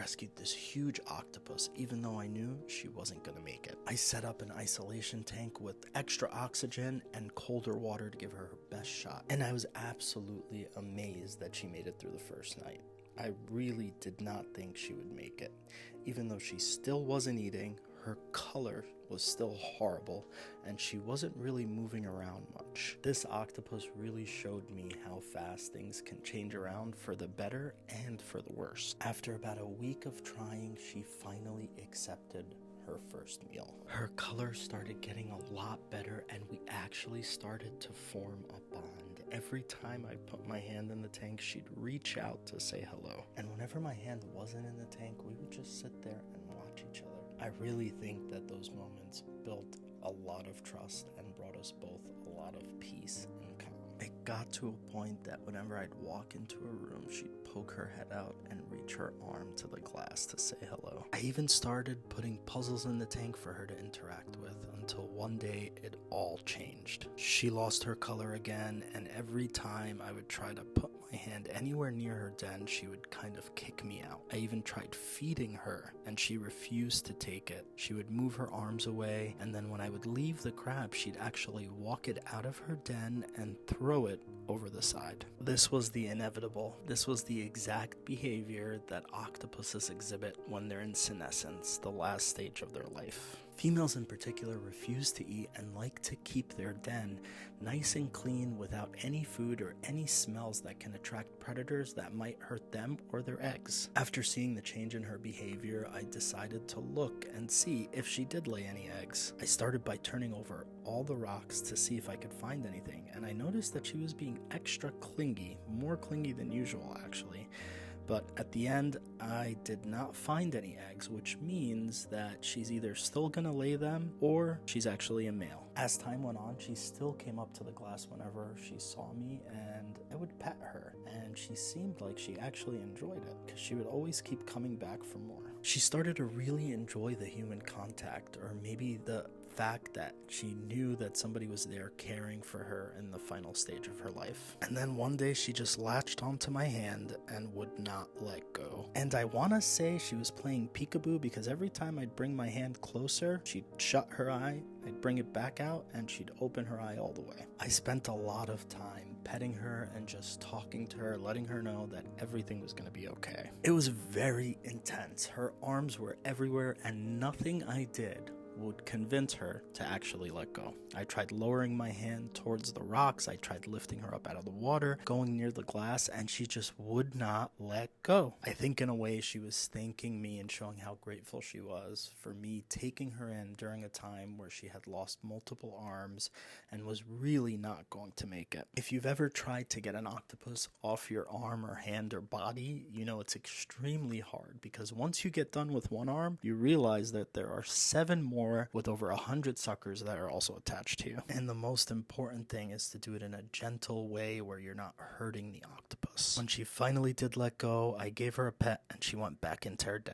rescued this huge octopus, even though I knew she wasn't gonna make it. I set up an isolation tank with extra oxygen and colder water to give her her best shot. And I was absolutely amazed that she made it through the first night. I really did not think she would make it. Even though she still wasn't eating, her color was still horrible, and she wasn't really moving around much. This octopus really showed me how fast things can change around for the better and for the worse. After about a week of trying, she finally accepted her first meal. Her color started getting a lot better, and we actually started to form a bond. Every time I put my hand in the tank, she'd reach out to say hello. And whenever my hand wasn't in the tank, we would just sit there and watch each other. I really think that those moments built a lot of trust and brought us both a lot of peace and calm. It got to a point that whenever I'd walk into a room, she'd poke her head out and reach her arm to the glass to say hello. I even started putting puzzles in the tank for her to interact with, until one day it all changed. She lost her color again, and every time I would try to put my hand anywhere near her den, she would kind of kick me out. I even tried feeding her, and she refused to take it. She would move her arms away, and then when I would leave the crab, she'd actually walk it out of her den and throw it over the side. This was the inevitable. This was the exact behavior that octopuses exhibit when they're in senescence, the last stage of their life. Females in particular refuse to eat and like to keep their den nice and clean without any food or any smells that can attract predators that might hurt them or their eggs. After seeing the change in her behavior, I decided to look and see if she did lay any eggs. I started by turning over all the rocks to see if I could find anything, and I noticed that she was being extra clingy, more clingy than usual actually. But at the end, I did not find any eggs, which means that she's either still gonna lay them or she's actually a male. As time went on, she still came up to the glass whenever she saw me, and I would pet her, and she seemed like she actually enjoyed it because she would always keep coming back for more. She started to really enjoy the human contact, or maybe the fact that she knew that somebody was there caring for her in the final stage of her life. And then one day she just latched onto my hand and would not let go. And I want to say she was playing peekaboo, because every time I'd bring my hand closer, she'd shut her eye, I'd bring it back out, and she'd open her eye all the way. I spent a lot of time petting her and just talking to her, letting her know that everything was going to be okay. It was very intense. Her arms were everywhere, and nothing I did would convince her to actually let go. I tried lowering my hand towards the rocks, I tried lifting her up out of the water, going near the glass, and she just would not let go. I think in a way she was thanking me and showing how grateful she was for me taking her in during a time where she had lost multiple arms and was really not going to make it. If you've ever tried to get an octopus off your arm or hand or body, you know it's extremely hard, because once you get done with one arm, you realize that there are 7 more with over 100 suckers that are also attached to you. And the most important thing is to do it in a gentle way where you're not hurting the octopus. When she finally did let go, I gave her a pet and she went back into her den.